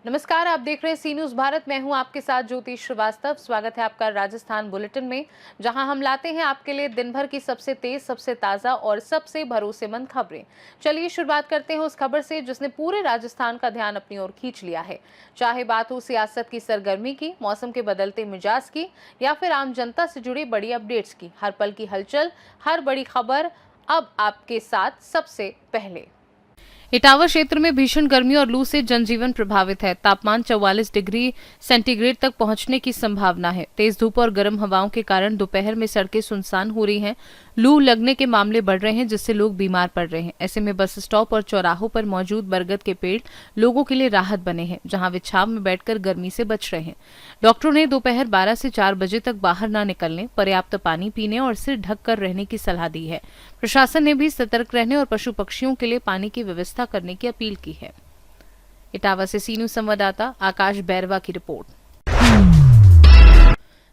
नमस्कार, आप देख रहे हैं सी न्यूज भारत। मैं हूं आपके साथ ज्योति श्रीवास्तव। स्वागत है आपका राजस्थान बुलेटिन में, जहां हम लाते हैं आपके लिए दिन भर की सबसे तेज, सबसे ताजा और सबसे भरोसेमंद खबरें। चलिए शुरुआत करते हैं उस खबर से जिसने पूरे राजस्थान का ध्यान अपनी ओर खींच लिया है। चाहे बात हो सियासत की सरगर्मी की, मौसम के बदलते मिजाज की या फिर आम जनता से जुड़ी बड़ी अपडेट्स की, हर पल की हलचल, हर बड़ी खबर अब आपके साथ सबसे पहले। इटावा क्षेत्र में भीषण गर्मी और लू से जनजीवन प्रभावित है। तापमान 44 डिग्री सेंटीग्रेड तक पहुंचने की संभावना है। तेज धूप और गर्म हवाओं के कारण दोपहर में सड़कें सुनसान हो रही हैं। लू लगने के मामले बढ़ रहे हैं, जिससे लोग बीमार पड़ रहे हैं। ऐसे में बस स्टॉप और चौराहों पर मौजूद बरगद के पेड़ लोगों के लिए राहत बने हैं, जहां वे छांव में बैठकर गर्मी से बच रहे हैं। डॉक्टरों ने दोपहर 12 से 4 बजे तक बाहर न निकलने, पर्याप्त पानी पीने और सिर ढककर रहने की सलाह दी है। प्रशासन ने भी सतर्क रहने और पशु पक्षियों के लिए पानी की व्यवस्था करने की अपील की है। इटावा से सी न्यूज संवाददाता आकाश बैरवा की रिपोर्ट।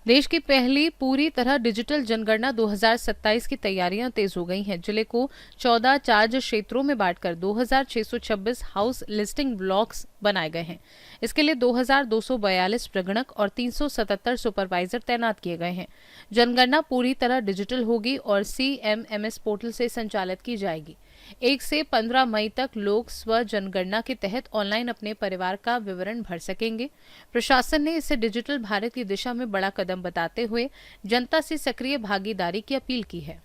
देश की पहली पूरी तरह डिजिटल जनगणना 2027 की तैयारियां तेज हो गई हैं। जिले को 14 चार्ज क्षेत्रों में बांटकर 2626 हाउस लिस्टिंग ब्लॉक्स बनाए गए हैं। इसके लिए 2242 प्रगणक और 377 सुपरवाइजर तैनात किए गए हैं। जनगणना पूरी तरह डिजिटल होगी और CMMS पोर्टल से संचालित की जाएगी। 1 से 15 मई तक लोग स्व जनगणना के तहत ऑनलाइन अपने परिवार का विवरण भर सकेंगे। प्रशासन ने इसे डिजिटल भारत की दिशा में बड़ा कदम बताते हुए जनता से सक्रिय भागीदारी की अपील की है।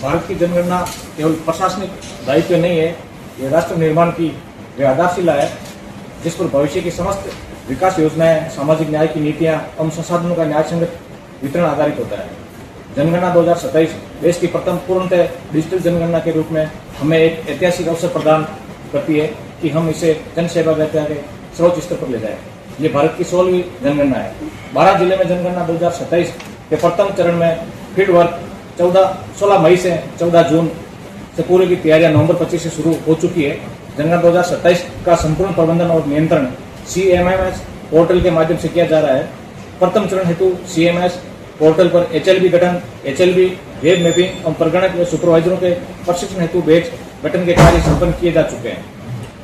भारत की जनगणना केवल प्रशासनिक दायित्व नहीं है, ये राष्ट्र निर्माण की आधारशिला है, जिस पर भविष्य की समस्त विकास योजनाएं, सामाजिक न्याय की नीतियां एवं संसाधनों का न्याय संगत वितरण आधारित होता है। जनगणना 2027 देश की प्रथम पूर्णतः डिजिटल जनगणना के रूप में हमें एक ऐतिहासिक अवसर प्रदान करती है कि हम इसे जनसेवा व्यवस्था के सर्वोच्च स्तर पर ले जाएं। ये भारत की 16वीं जनगणना है। 12 जिले में जनगणना 2027 के प्रथम चरण में फील्ड वर्क 16 मई से 14 जून से पूरे की तैयारियां नवंबर 25 से शुरू हो चुकी है। जनगणना 2027 का संपूर्ण प्रबंधन और नियंत्रण CMMS पोर्टल के माध्यम से किया जा रहा है। प्रथम चरण हेतु CMMS पोर्टल पर HLB गठन, HLB वेब मैपिंग और प्रगणक व सुपरवाइजरों के प्रशिक्षण हेतु बैच गठन के कार्य संपन्न किए जा चुके हैं।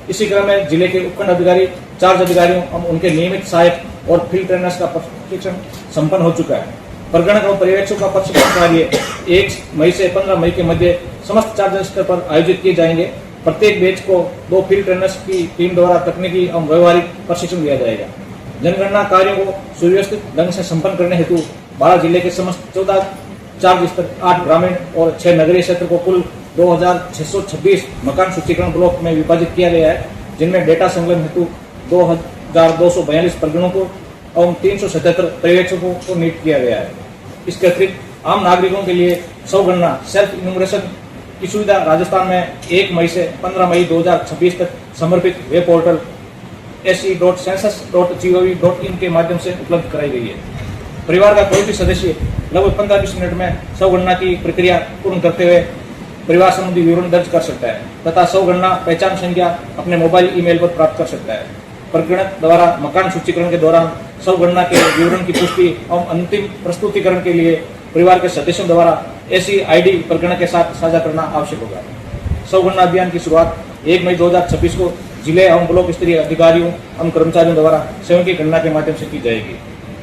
इसी क्रम में जिले के उपखंड अधिकारी, चार्ज अधिकारियों और उनके नियमित सहायक और फील्ड ट्रेनर्स का प्रशिक्षण संपन्न हो चुका है। प्रगणक और पर्यवेक्षकों का प्रशिक्षण कार्य 1 मई से 15 मई के मध्य समस्त चार्ज स्तर पर आयोजित किए जाएंगे। प्रत्येक बैच को 2 फील्ड ट्रेनर्स की टीम द्वारा तकनीकी और व्यवहारिक प्रशिक्षण दिया जाएगा। जनगणना कार्यों को सुव्यवस्थित ढंग से संपन्न करने हेतु 12 जिले के समस्त 14 चार्ज स्तर, 8 ग्रामीण और 6 नगरीय क्षेत्र को कुल 2626 मकान सूचीकरण ब्लॉक में विभाजित किया गया है, जिनमें डेटा संकलन हेतु 2242 प्रगणकों और 377 पर्यवेक्षकों को नियुक्त किया गया है। इसके अतिरिक्त आम नागरिकों के लिए स्वगणना सेल्फ इन्यूमरेशन की सुविधा राजस्थान में 1 मई से 15 मई 2026 तक समर्पित वेब पोर्टल se.census.gov.in के माध्यम से उपलब्ध कराई गई है। परिवार का कोई भी सदस्य लगभग 15-20 मिनट में स्वगणना की प्रक्रिया पूर्ण करते हुए परिवार संबंधी विवरण दर्ज कर सकता है तथा स्वगणना पहचान संख्या अपने मोबाइल ईमेल पर प्राप्त कर सकता है। प्रगणक द्वारा मकान सूचीकरण के दौरान स्वगणना के विवरण की पुष्टि और अंतिम प्रस्तुतिकरण के लिए परिवार के सदस्यों द्वारा ऐसी ID प्रगणक के साथ साझा करना आवश्यक होगा। स्वगणना अभियान की शुरुआत 1 मई 2026 को जिले एवं ब्लॉक स्तरीय अधिकारियों एवं कर्मचारियों द्वारा स्वयं की गणना के माध्यम से की जाएगी।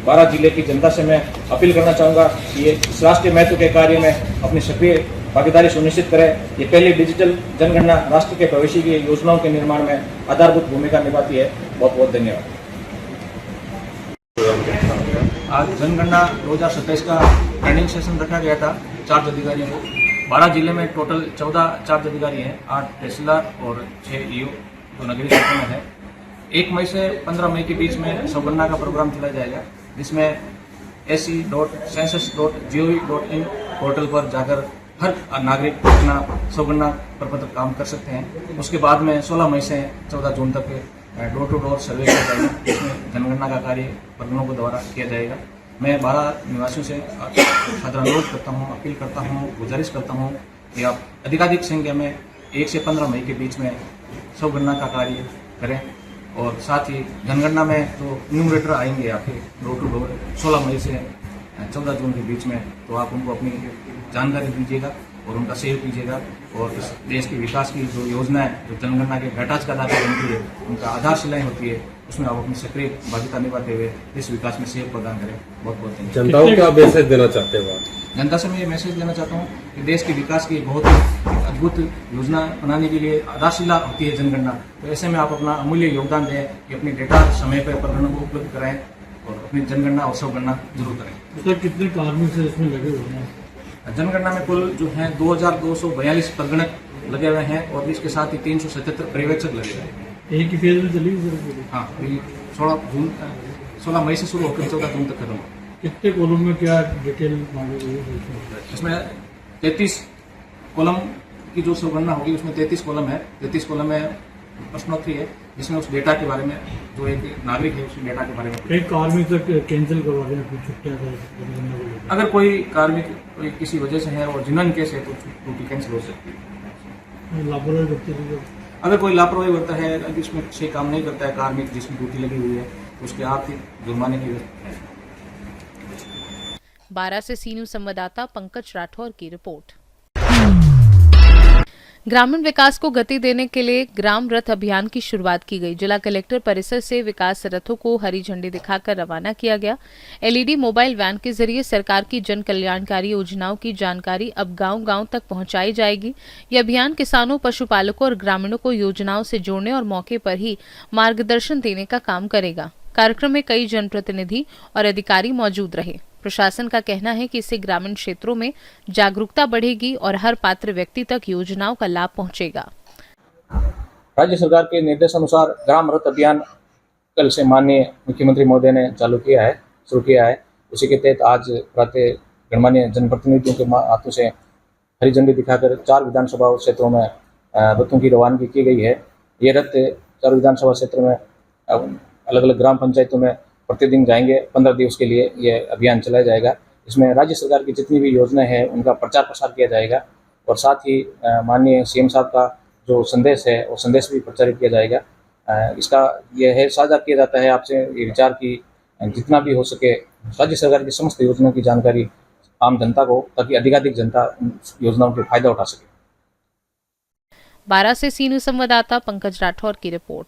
12 जिले की जनता से मैं अपील करना चाहूंगा कि ये इस राष्ट्रीय महत्व के कार्य में अपनी सक्रिय भागीदारी सुनिश्चित करें। ये पहली डिजिटल जनगणना राष्ट्र के भविष्य की योजनाओं के निर्माण में आधारभूत भूमिका निभाती है। बहुत बहुत धन्यवाद। आज जनगणना 2027 का ट्रेनिंग सेशन रखा गया था चार्ज अधिकारियों को। 12 जिले में टोटल 14 चार्ज अधिकारी हैं, 8 तहसीलदार और 6 EO जो नगरीय क्षेत्र में है। 1 मई से 15 मई के बीच में स्वगणना का प्रोग्राम चलाया जाएगा, जिसमें se.census.gov.in पोर्टल पर जाकर हर नागरिक अपना स्वगणना प्रपत्र काम कर सकते हैं। उसके बाद में 16 मई से 14 जून तक डोर टू डोर सर्वे किया जाएगा, जिसमें जनगणना का कार्य प्रगणकों के द्वारा किया जाएगा। मैं 12 निवासियों से साधारण अनुरोध करता हूँ, अपील करता हूँ, गुजारिश करता हूँ कि आप अधिकाधिक संख्या में 1 से 15 मई के बीच में स्वगणना का कार्य करें और साथ ही जनगणना में जो न्यूमरेटर आएंगे आपके डोर टू डोर 16 मई से 14 जून के बीच में, तो आप उनको अपनी जानकारी दीजिएगा और उनका सहयोग कीजिएगा। और इस देश के विकास की जो योजना है, जो जनगणना के घटाच का दाता बनती है, उनका आधारशिलाएं होती है, उसमें आप अपनी सक्रिय भागीदारी निभाते हुए इस विकास में सहयोग प्रदान करें। बहुत बहुत धन्यवाद। जनता को क्या मैसेज देना चाहते हो आप? जनता से मैं ये मैसेज देना चाहता हूँ कि देश के विकास की बहुत ही अद्भुत योजना बनाने के लिए आधारशिला होती है जनगणना। तो ऐसे में आप अपना अमूल्य योगदान दें कि अपनी डेटा समय पर प्रकरणों को उपलब्ध कराएं और अपनी जनगणना और स्वगणना जरूर करें। सर कितने कार्मिक से इसमें लगे हुए हैं? जनगणना में कुल जो है 2242 प्रगणक लगे हुए हैं और इसके साथ ही 377 पर्यवेक्षक लगे हुए हैं। एक ही फेज में चली सर पूरी? हाँ, अभी 16 मई से शुरू होकर 14 जून तक खत्म होगा। कितने कॉलम में क्या डिटेल मांगी गई है? इसमें 33 कॉलम की जो स्वगणना होगी, उसमें 33 कॉलम है। 33 कॉलम में प्रश्नोत्तरी है, जिसमें उस डेटा के बारे में, जो एक नागरिक है उस डेटा के बारे में, एक कार्मिक तक कैंसिल करवा दें अपनी छुट्टियाँ। अगर कोई कार्मिक किसी वजह से है और जिनन केस है तो ड्यूटी कैंसिल हो सकती है। लापरवाही बरती है। अगर कोई लापरवाही बरता है, अगर इसमें सही काम नहीं करता है कार्मिक जिसमें ड्यूटी लगी हुई है, तो उसके आर्थिक जुर्माने की व्यवस्था है। 12 से सी न्यूज संवाददाता पंकज राठौर की रिपोर्ट। ग्रामीण विकास को गति देने के लिए ग्राम रथ अभियान की शुरुआत की गई। जिला कलेक्टर परिसर से विकास रथों को हरी झंडी दिखाकर रवाना किया गया। एलईडी मोबाइल वैन के जरिए सरकार की जन कल्याणकारी योजनाओं की जानकारी अब गांव-गांव तक पहुंचाई जाएगी। यह अभियान किसानों, पशुपालकों और ग्रामीणों को योजनाओं से जोड़ने और मौके पर ही मार्गदर्शन देने का काम करेगा। कार्यक्रम में कई जनप्रतिनिधि और अधिकारी मौजूद रहे। प्रशासन का कहना है कि इससे ग्रामीण क्षेत्रों में जागरूकता बढ़ेगी और हर पात्र व्यक्ति तक योजनाओं का लाभ पहुंचेगा। राज्य सरकार के निर्देशानुसार ग्राम रथ अभियान कल से माननीय मुख्यमंत्री महोदय ने शुरू किया है। उसी के तहत आज प्रातः गणमान्य जनप्रतिनिधियों के हाथों से हरी झंडी दिखाकर 4 विधानसभा क्षेत्रों में रथों की रवानगी की गई है। ये रथ 4 विधानसभा क्षेत्र में अलग अलग ग्राम पंचायतों में प्रतिदिन जाएंगे। 15 दिवस के लिए यह अभियान चलाया जाएगा। इसमें राज्य सरकार की जितनी भी योजनाएं हैं उनका प्रचार प्रसार किया जाएगा और साथ ही माननीय सीएम साहब का जो संदेश है वो संदेश भी प्रचारित किया जाएगा। इसका यह है साझा किया जाता है आपसे ये विचार की जितना भी हो सके राज्य सरकार की समस्त योजनाओं की जानकारी आम जनता को, ताकि अधिकाधिक जनता योजनाओं के फायदा उठा सके। 12 से सी न्यूज संवाददाता पंकज राठौर की रिपोर्ट।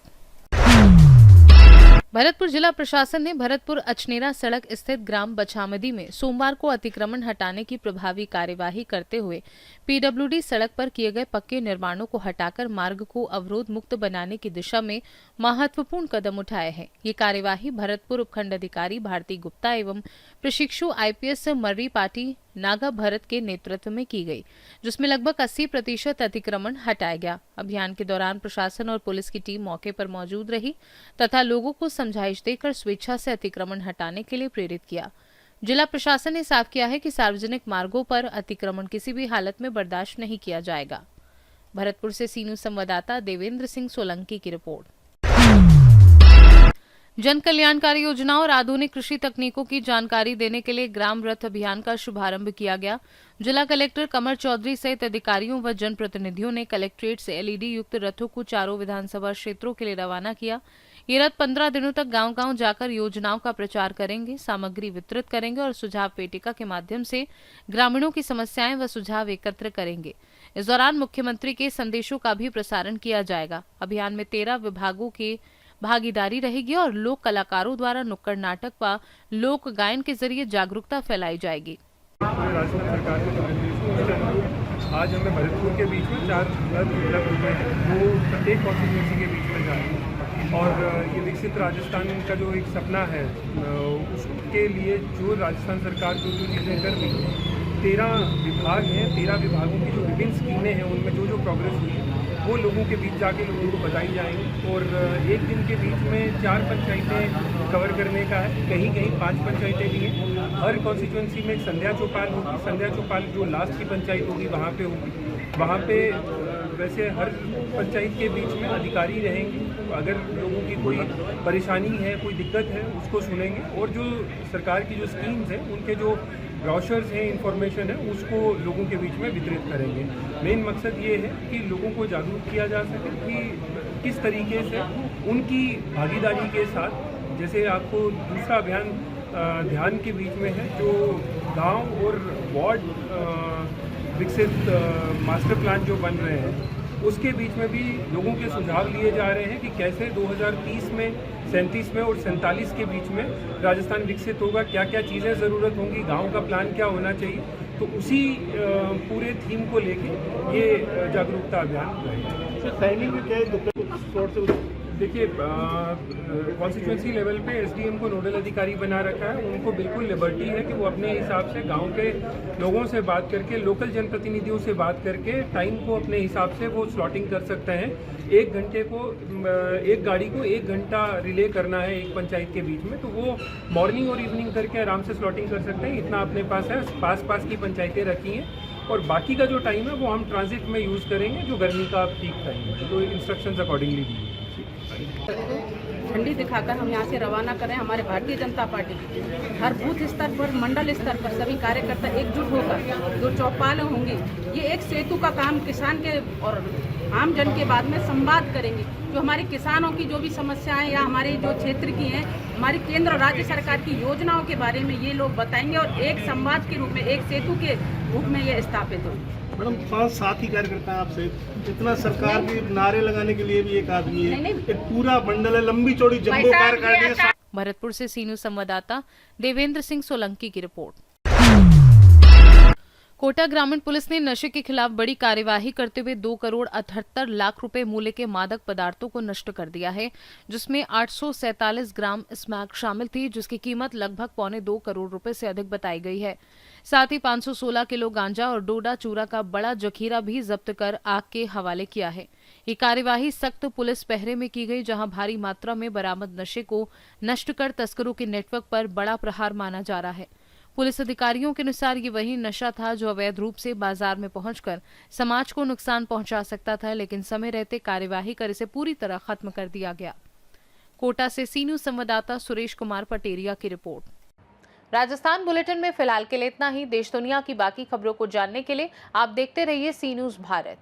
भरतपुर जिला प्रशासन ने भरतपुर अचनेरा सड़क स्थित ग्राम बछामदी में सोमवार को अतिक्रमण हटाने की प्रभावी कार्यवाही करते हुए पीडब्ल्यूडी सड़क पर किए गए पक्के निर्माणों को हटाकर मार्ग को अवरोध मुक्त बनाने की दिशा में महत्वपूर्ण कदम उठाए हैं। ये कार्यवाही भरतपुर उपखंड अधिकारी भारती गुप्ता एवं प्रशिक्षु आईपीएस मर्री पाटी नागा भरत के नेतृत्व में की गई, जिसमें लगभग 80% अतिक्रमण हटाया गया। अभियान के दौरान प्रशासन और पुलिस की टीम मौके पर मौजूद रही तथा लोगों को समझाइश देकर स्वेच्छा से अतिक्रमण हटाने के लिए प्रेरित किया। जिला प्रशासन ने साफ किया है कि सार्वजनिक मार्गों पर अतिक्रमण किसी भी हालत में बर्दाश्त नहीं किया जाएगा। भरतपुर से सी न्यूज संवाददाता देवेंद्र सिंह सोलंकी की रिपोर्ट। जन कल्याणकारी योजनाओं और आधुनिक कृषि तकनीकों की जानकारी देने के लिए ग्राम रथ अभियान का शुभारंभ किया गया। जिला कलेक्टर कमर चौधरी सहित अधिकारियों व जनप्रतिनिधियों ने कलेक्ट्रेट से एलईडी युक्त रथों को 4 विधानसभा क्षेत्रों के लिए रवाना किया। ये रथ 15 दिनों तक गांव-गांव जाकर योजनाओं का प्रचार करेंगे, सामग्री वितरित करेंगे और सुझाव पेटिका के माध्यम से ग्रामीणों की समस्याएं व सुझाव एकत्र करेंगे। इस दौरान मुख्यमंत्री के संदेशों का भी प्रसारण किया जाएगा। अभियान में 13 विभागों के भागीदारी रहेगी और लोक कलाकारों द्वारा नुक्कड़ नाटक व लोक गायन के जरिए जागरूकता फैलाई जाएगी। राजस्थान सरकार के जो निर्देश आज हमें भरतपुर के बीच में 4 रथ उपलब्ध हुए हैं, वो प्रत्येक कॉन्स्टिट्यूंसी के बीच में जा रहे हैं और ये विकसित राजस्थान का जो एक सपना है उसके लिए जो राजस्थान सरकार जो चीज़ें कर रही है, 13 विभाग हैं, 13 विभागों की जो विभिन्न स्कीमें हैं उनमें जो प्रोग्रेस हुई है वो लोगों के बीच जाके लोगों को बताई जाएंगी और एक दिन के बीच में 4 पंचायतें कवर करने का है, कहीं कहीं 5 पंचायतें भी हैं। हर कॉन्स्टिट्यूंसी में एक संध्या चौपाल होगी। संध्या चौपाल जो लास्ट की पंचायत होगी वहाँ पे होगी। वहाँ पे वैसे हर पंचायत के बीच में अधिकारी रहेंगे, अगर लोगों की कोई परेशानी है, कोई दिक्कत है उसको सुनेंगे और जो सरकार की जो स्कीम्स हैं उनके जो ब्रोशर्स हैं, इंफॉर्मेशन है, उसको लोगों के बीच में वितरित करेंगे। मेन मकसद ये है कि लोगों को जागरूक किया जा सके कि किस तरीके से उनकी भागीदारी के साथ, जैसे आपको दूसरा अभियान ध्यान के बीच में है, जो गांव और वार्ड विकसित मास्टर प्लान जो बन रहे हैं, उसके बीच में भी लोगों के सुझाव लिए जा रहे हैं कि कैसे 2030 में, 37 में और 47 के बीच में राजस्थान विकसित होगा, क्या क्या चीज़ें ज़रूरत होंगी, गांव का प्लान क्या होना चाहिए। तो उसी पूरे थीम को लेके ये जागरूकता अभियान रहेगा। टाइमिंग में क्या है? देखिए, कॉन्स्टिट्यूंसी लेवल पे एसडीएम को नोडल अधिकारी बना रखा है। उनको बिल्कुल लिबर्टी है कि वो अपने हिसाब से गांव के लोगों से बात करके, लोकल जनप्रतिनिधियों से बात करके टाइम को अपने हिसाब से वो स्लॉटिंग कर सकते हैं। एक घंटे को, एक गाड़ी को 1 घंटा रिले करना है एक पंचायत के बीच में, तो वो मॉर्निंग और इवनिंग करके आराम से स्लॉटिंग कर सकते हैं। इतना अपने पास है, पास की पंचायतें रखी हैं। और बाकी का जो टाइम है वो हम ट्रांजिट में यूज़ करेंगे, जो गर्मी का पीक टाइम है, तो इंस्ट्रक्शंस अकॉर्डिंगली दी है। झंडी दिखाकर हम यहाँ से रवाना करें। हमारे भारतीय जनता पार्टी हर बूथ स्तर पर, मंडल स्तर पर सभी कार्यकर्ता एकजुट होकर जो चौपालें होंगी, ये एक सेतु का काम किसान के और आम जन के बाद में संवाद करेंगे। जो हमारे किसानों की जो भी समस्याएं या हमारे जो क्षेत्र की हैं, हमारी केंद्र और राज्य सरकार की योजनाओं के बारे में ये लोग बताएंगे और एक संवाद के रूप में, एक सेतु के रूप में ये स्थापित होंगे। मैडम 5-7 ही कार्यकर्ता हैं आपसे, इतना सरकार भी नारे लगाने के लिए भी एक आदमी है, एक पूरा बंडल है, लंबी चौड़ी जंबो कार काट दी। भरतपुर से सी न्यूज संवाददाता देवेंद्र सिंह सोलंकी की रिपोर्ट। कोटा ग्रामीण पुलिस ने नशे के खिलाफ बड़ी कार्यवाही करते हुए 2 करोड़ 78 लाख रुपए मूल्य के मादक पदार्थों को नष्ट कर दिया है, जिसमें 847 ग्राम स्मैक शामिल थी, जिसकी कीमत लगभग 1.25 करोड़ रुपए से अधिक बताई गई है। साथ ही 516 किलो गांजा और डोडा चूरा का बड़ा जखीरा भी जब्त कर आग के हवाले किया है। ये कार्यवाही सख्त पुलिस पहरे में की गई, जहां भारी मात्रा में बरामद नशे को नष्ट कर तस्करों के नेटवर्क पर बड़ा प्रहार माना जा रहा है। पुलिस अधिकारियों के अनुसार ये वही नशा था जो अवैध रूप से बाजार में पहुंचकर समाज को नुकसान पहुंचा सकता था, लेकिन समय रहते कार्यवाही कर इसे पूरी तरह खत्म कर दिया गया। कोटा से सी न्यूज संवाददाता सुरेश कुमार पटेरिया की रिपोर्ट। राजस्थान बुलेटिन में फिलहाल के लिए इतना ही। देश दुनिया की बाकी खबरों को जानने के लिए आप देखते रहिए सी न्यूज भारत।